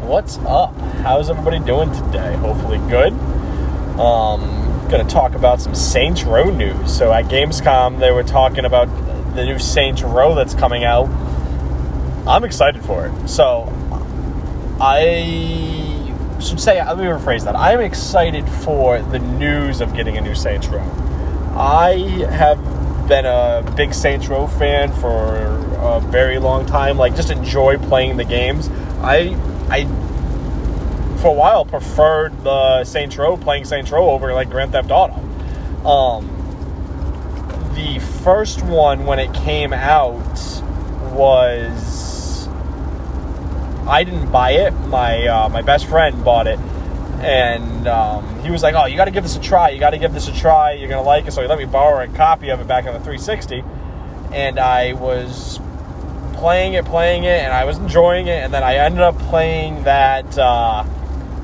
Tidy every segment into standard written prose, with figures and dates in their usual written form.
What's up? How's everybody doing today? Hopefully good. Going to talk about some Saints Row news. So at Gamescom, they were talking about the new Saints Row that's coming out. I'm excited for it. So I should say, let me rephrase that. I'm excited for the news of getting a new Saints Row. I have been a big Saints Row fan for a very long time. Like, just enjoy playing the games. I for a while preferred the playing Saints Row over like Grand Theft Auto. The first one when it came out was, I didn't buy it. My best friend bought it, and he was like, "Oh, you got to give this a try. You're gonna like it." So he let me borrow a copy of it back on the 360, and I was playing it, and I was enjoying it, and then I ended up playing that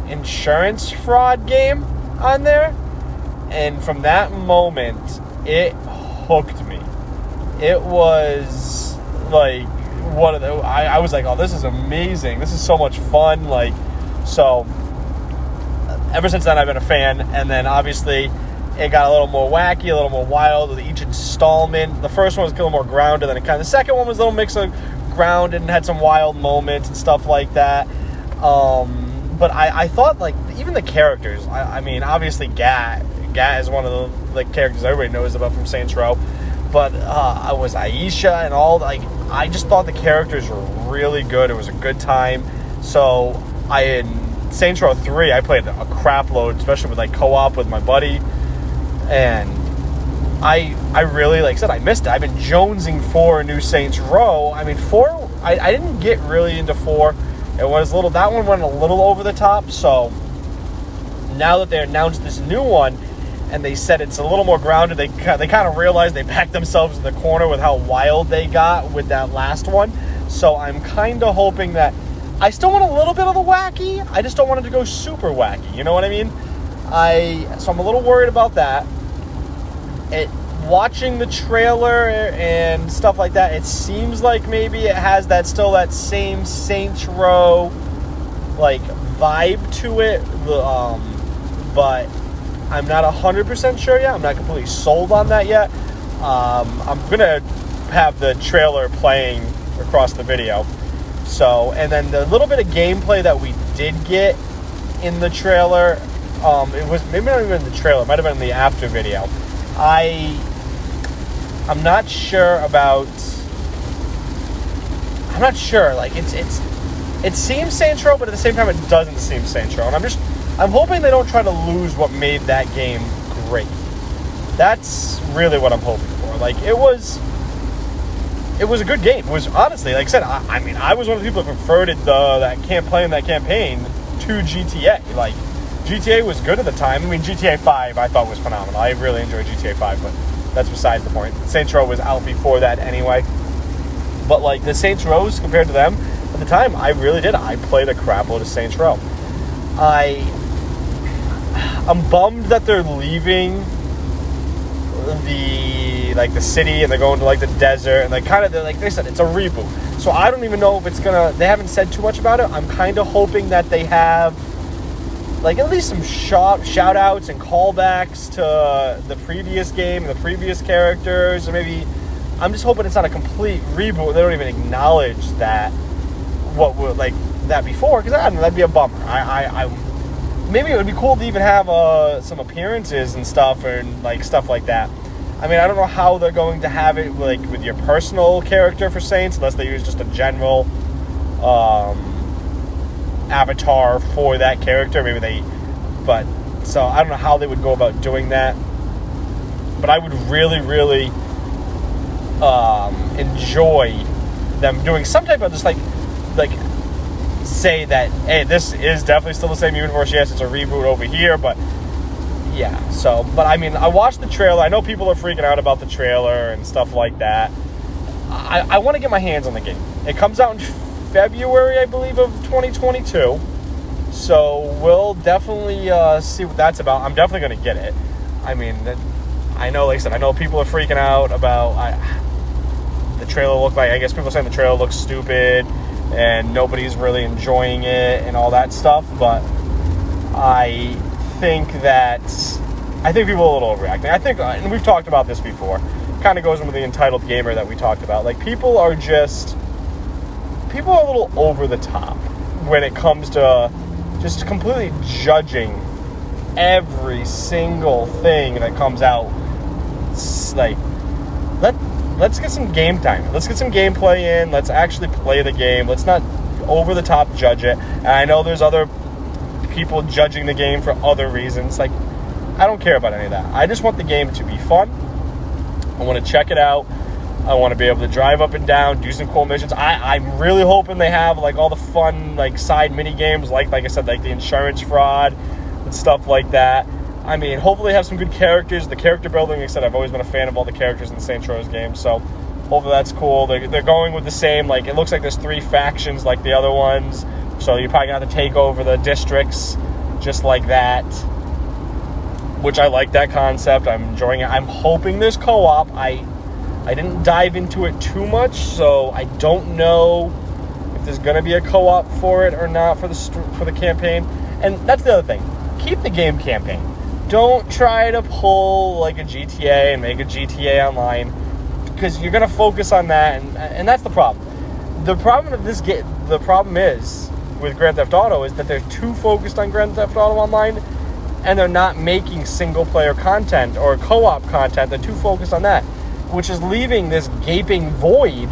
insurance fraud game on there, and from that moment, it hooked me. It was like I was like, "Oh, this is amazing! This is so much fun!" Like, so ever since then, I've been a fan, and then obviously it got a little more wacky, a little more wild with each installment. The first one was a little more grounded, and the second one was a little mix of grounded and had some wild moments and stuff like that. But I thought, like, even the characters, I mean, obviously Gat is one of the characters everybody knows about from Saints Row, but I was Aisha and all, like, I just thought the characters were really good. It was a good time. So in Saints Row 3, I played a crap load, especially with like co-op with my buddy, and I really, like I said, I missed it. I've been jonesing for a new Saints Row. I mean, 4, I didn't get really into 4. It was that one went a little over the top. So now that they announced this new one and they said it's a little more grounded, they kind of realized they backed themselves in the corner with how wild they got with that last one. So I'm kind of hoping that I still want a little bit of the wacky. I just don't want it to go super wacky. You know what I mean? So I'm a little worried about that. Watching the trailer and stuff like that, it seems like maybe it has that same Saints Row like vibe to it, but I'm not 100% sure yet. I'm not completely sold on that yet. I'm gonna have the trailer playing across the video. So, and then the little bit of gameplay that we did get in the trailer, it was maybe not even in the trailer, it might have been in the after video. I'm not sure. Like, it seems Saints Row, but at the same time it doesn't seem Saints Row. And I'm hoping they don't try to lose what made that game great. That's really what I'm hoping for. Like, it was a good game. It was, honestly, like I said, I was one of the people that preferred it, that campaign to GTA. Like, GTA was good at the time. I mean, GTA 5 I thought was phenomenal. I really enjoyed GTA 5, but that's besides the point. Saints Row was out before that anyway. But, like, the Saints Rows, compared to them, at the time, I really did. I played a crap load of Saints Row. I'm bummed that they're leaving the city and they're going to, like, the desert. And, like they said, it's a reboot. So I don't even know if it's they haven't said too much about it. I'm kind of hoping that they have, like, at least some shout-outs and callbacks to the previous game, the previous characters, or maybe I'm just hoping it's not a complete reboot. They don't even acknowledge that that before, because that'd be a bummer. Maybe it would be cool to even have some appearances and stuff, and like stuff like that. I mean, I don't know how they're going to have it, like, with your personal character for Saints, unless they use just a general avatar for that character. So I don't know how they would go about doing that, but I would really, really enjoy them doing some type of just like say that, hey, this is definitely still the same universe. Yes, it's a reboot over here, but yeah. So, but I mean, I watched the trailer. I know people are freaking out about the trailer and stuff like that. I want to get my hands on the game. It comes out in February, I believe, of 2022. So we'll definitely see what that's about. I'm definitely going to get it. I mean, I know, like I said, I know people are freaking out about the trailer. I guess people are saying the trailer looks stupid. and nobody's really enjoying it and all that stuff. But I think people are a little overreacting. I think, and we've talked about this before, kind of goes in with the entitled gamer that we talked about. Like, people are a little over the top when it comes to just completely judging every single thing that comes out. It's like, let's get some game time. Let's get some gameplay in. Let's actually play the game. Let's not over the top judge it. And I know there's other people judging the game for other reasons. Like, I don't care about any of that. I just want the game to be fun. I want to check it out. I want to be able to drive up and down, do some cool missions. I'm really hoping they have like all the fun like side mini games, like I said, like the insurance fraud and stuff like that. I mean, hopefully they have some good characters. The character building, like I said, I've always been a fan of all the characters in the Saints Row games, so hopefully that's cool. They're going with the same, like, it looks like there's 3 factions like the other ones, so you're probably going to have to take over the districts just like that, which I like that concept. I'm enjoying it. I'm hoping there's co-op. I didn't dive into it too much, so I don't know if there's going to be a co-op for it or not for the campaign. And that's the other thing. Keep the game campaign. Don't try to pull like a GTA and make a GTA Online, because you're going to focus on that, and that's the problem. The problem is with Grand Theft Auto is that they're too focused on Grand Theft Auto Online, and they're not making single-player content or co-op content. They're too focused on that, which is leaving this gaping void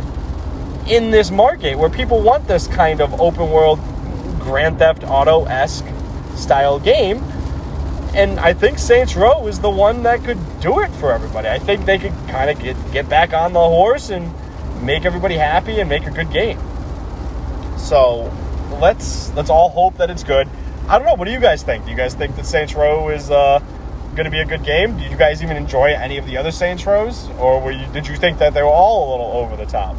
in this market where people want this kind of open-world Grand Theft Auto-esque style game. And I think Saints Row is the one that could do it for everybody. I think they could kind of get back on the horse and make everybody happy and make a good game. So let's all hope that it's good. I don't know. What do you guys think? Do you guys think that Saints Row is going to be a good game? Did you guys even enjoy any of the other Saints Rows, or did you think that they were all a little over the top?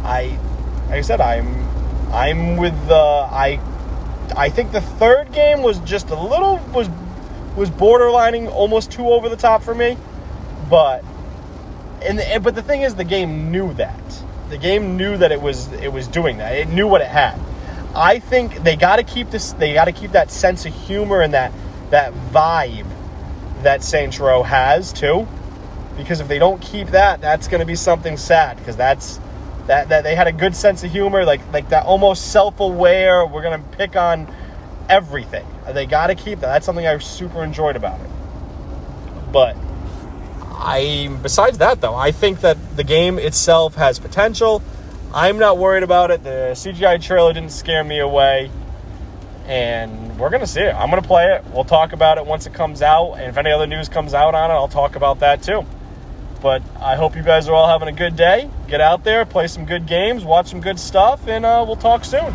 Like I said, I'm with I think the third game was just a little was borderlining almost too over the top for me, but the thing is, the game knew that. The game knew that it was doing that. It knew what it had. I think they got to keep this. They got to keep that sense of humor and that vibe that Saints Row has too, because if they don't keep that, that's going to be something sad. Because that they had a good sense of humor, like that almost self-aware. We're going to pick on everything. They got to keep that. That's something I super enjoyed about it. But besides that, though, I think that the game itself has potential. I'm not worried about it. The CGI trailer didn't scare me away. And we're going to see it. I'm going to play it. We'll talk about it once it comes out. And if any other news comes out on it, I'll talk about that too. But I hope you guys are all having a good day. Get out there, play some good games, watch some good stuff, and we'll talk soon.